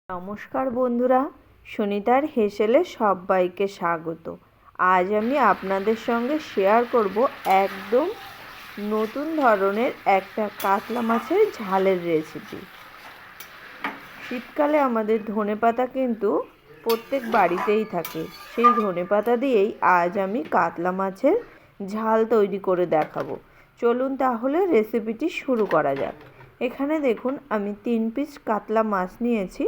নমস্কার বন্ধুরা, সুনিতার হেসেলে সবাইকে স্বাগত। আজ আমি আপনাদের সঙ্গে শেয়ার করব একদম নতুন ধরনের একটা কাতলা মাছের ঝালের রেসিপি। শীতকালে আমাদের ধনেপাতা কিন্তু প্রত্যেক বাড়িতেই থাকে। সেই ধনেপাতা দিয়েই আজ আমি কাতলা মাছের ঝাল তৈরি করে দেখাবো। চলুন তাহলে রেসিপিটি শুরু করা যাক। এখানে দেখুন আমি 3 পিস কাতলা মাছ নিয়েছি।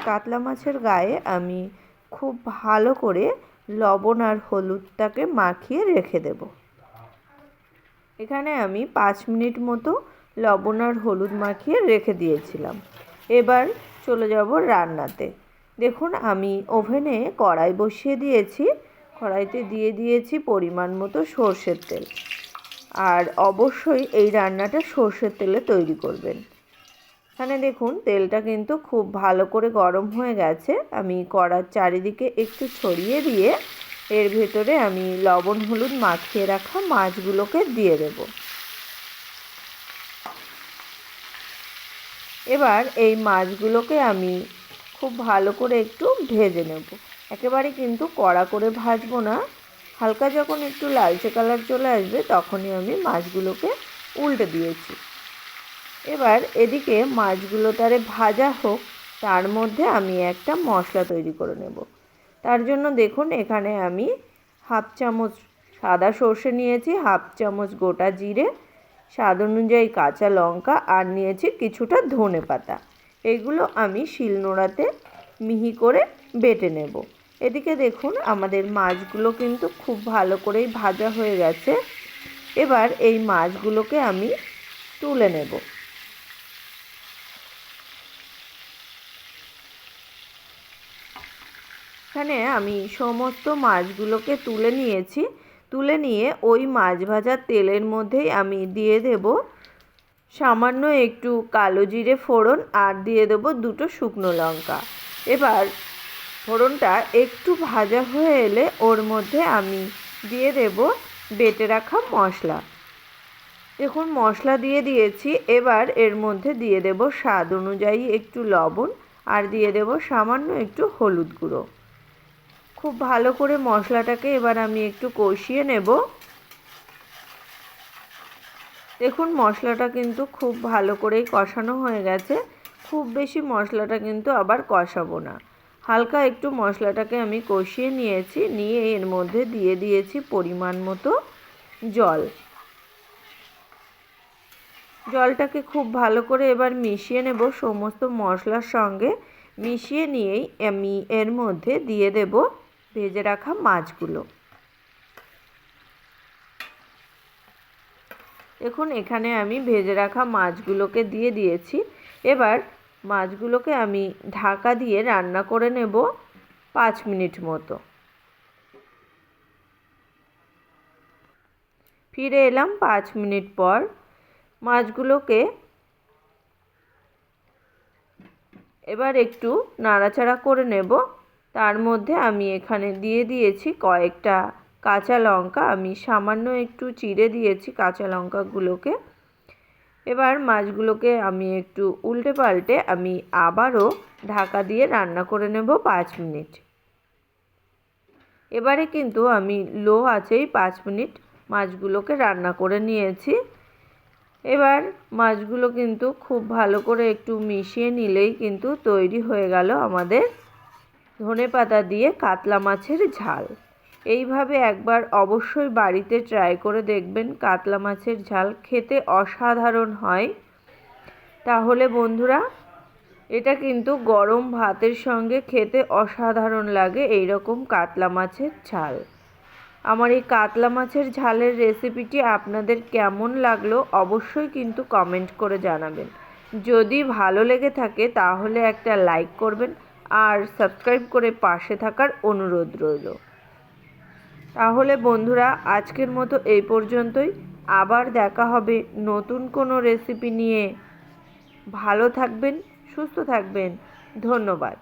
কাতলা মাছের গায়ে আমি খুব ভালো করে লবণ আর হলুদটাকে মাখিয়ে রেখে দেব। এখানে আমি 5 মিনিট মতো লবণ আর হলুদ মাখিয়ে রেখে দিয়েছিলাম। এবার চলে যাব রান্নাতে। দেখুন আমি ওভেনে কড়াই বসিয়ে দিয়েছি। কড়াইতে দিয়ে দিয়েছি পরিমাণ মতো সর্ষের তেল। আর অবশ্যই এই রান্নাটা সর্ষের তেলে তৈরি করবেন। এখানে দেখুন তেলটা কিন্তু খুব ভালো করে গরম হয়ে গেছে। আমি কড়ার চারিদিকে একটু ছড়িয়ে দিয়ে এর ভেতরে আমি লবণ হলুদ মাখিয়ে রাখা মাছগুলোকে দিয়ে দেব। এবার এই মাছগুলোকে আমি খুব ভালো করে একটু ভেজে নেব। একেবারে কিন্তু কড়া করে ভাজবো না। হালকা যখন একটু লালচে কালার চলে আসবে তখনই আমি মাছগুলোকে উল্টে দিয়েছি। এবার এদিকে মাছগুলো তারে ভাজা হোক, তার মধ্যে আমি একটা মশলা তৈরি করে নেব। তার জন্য দেখুন এখানে আমি হাফ চামচ সাদা সর্ষে নিয়েছি, হাফ চামচ গোটা জিরে, স্বাদ অনুযায়ী কাঁচা লঙ্কা আর নিয়েছি কিছুটা ধনেপাতা। এগুলো আমি শিলনোড়াতে মিহি করে বেটে নেব। এদিকে দেখুন আমাদের মাছগুলো কিন্তু খুব ভালো করেই ভাজা হয়ে গেছে। এবার এই মাছগুলোকে আমি তুলে নেব। এখানে আমি সমস্ত মাছগুলোকে তুলে নিয়েছি। তুলে নিয়ে ওই মাছ ভাজার তেলের মধ্যেই আমি দিয়ে দেব সামান্য একটু কালো জিরে ফোড়ন আর দিয়ে দেব 2টো শুকনো লঙ্কা। এবার ফোড়নটা একটু ভাজা হয়ে এলে ওর মধ্যে আমি দিয়ে দেব বেটে রাখা মশলা। দেখুন মশলা দিয়ে দিয়েছি। এবার এর মধ্যে দিয়ে দেব স্বাদ অনুযায়ী একটু লবণ আর দিয়ে দেব সামান্য একটু হলুদ গুঁড়ো। খুব ভালো করে মশলাটাকে এবার আমি একটু কষিয়ে নেব। দেখুন মশলাটা কিন্তু খুব ভালো করেই কষানো হয়ে গেছে। খুব বেশি মশলাটা কিন্তু আবার কষাবো না। হালকা একটু মশলাটাকে আমি কষিয়ে নিয়েছি। নিয়ে এর মধ্যে দিয়ে দিয়েছি পরিমাণ মতো জল। জলটাকে খুব ভালো করে এবার মিশিয়ে নেব সমস্ত মশলার সঙ্গে। মিশিয়ে নিয়েই আমি এর মধ্যে দিয়ে দেব ভেজে রাখা মাছগুলো। দেখুন এখানে আমি ভেজে রাখা মাছগুলোকে দিয়ে দিয়েছি। এবার মাছগুলোকে আমি ঢাকা দিয়ে রান্না করে নেব 5 মিনিট মতো। ফিরে এলাম 5 মিনিট পর। মাছগুলোকে এবার একটু নাড়াচাড়া করে নেব। তার মধ্যে আমি এখানে দিয়ে দিয়েছি কয়েকটা কাঁচা লঙ্কা। আমি সামান্য একটু চিড়ে দিয়েছি কাঁচা লঙ্কাগুলোকে। এবার মাছগুলোকে আমি একটু উল্টে পাল্টে আমি আবারও ঢাকা দিয়ে রান্না করে নেব 5 মিনিট। এবারে কিন্তু আমি লো আঁচেই 5 মিনিট মাছগুলোকে রান্না করে নিয়েছি। এবার মাছগুলো কিন্তু খুব ভালো করে একটু মিশিয়ে নিলেই কিন্তু তৈরি হয়ে গেল আমাদের ধনেপাতা দিয়ে কাতলা মাছের ঝাল। এইভাবে একবার অবশ্যই বাড়িতে ট্রাই করে দেখবেন। কাতলা মাছের ঝাল খেতে অসাধারণ হয়। তাহলে বন্ধুরা এটা কিন্তু গরম ভাতের সঙ্গে খেতে অসাধারণ লাগে এই রকম কাতলা মাছের ঝাল। আমার এই কাতলা মাছের ঝালের রেসিপিটি আপনাদের কেমন লাগলো অবশ্যই কিন্তু কমেন্ট করে জানাবেন। যদি ভালো লেগে থাকে তাহলে একটা লাইক করবেন আর সাবস্ক্রাইব করে পাশে থাকার অনুরোধ রইল। তাহলে বন্ধুরা আজকের মতো এই পর্যন্তই। আবার দেখা হবে নতুন কোনো রেসিপি নিয়ে। ভালো থাকবেন, সুস্থ থাকবেন। ধন্যবাদ।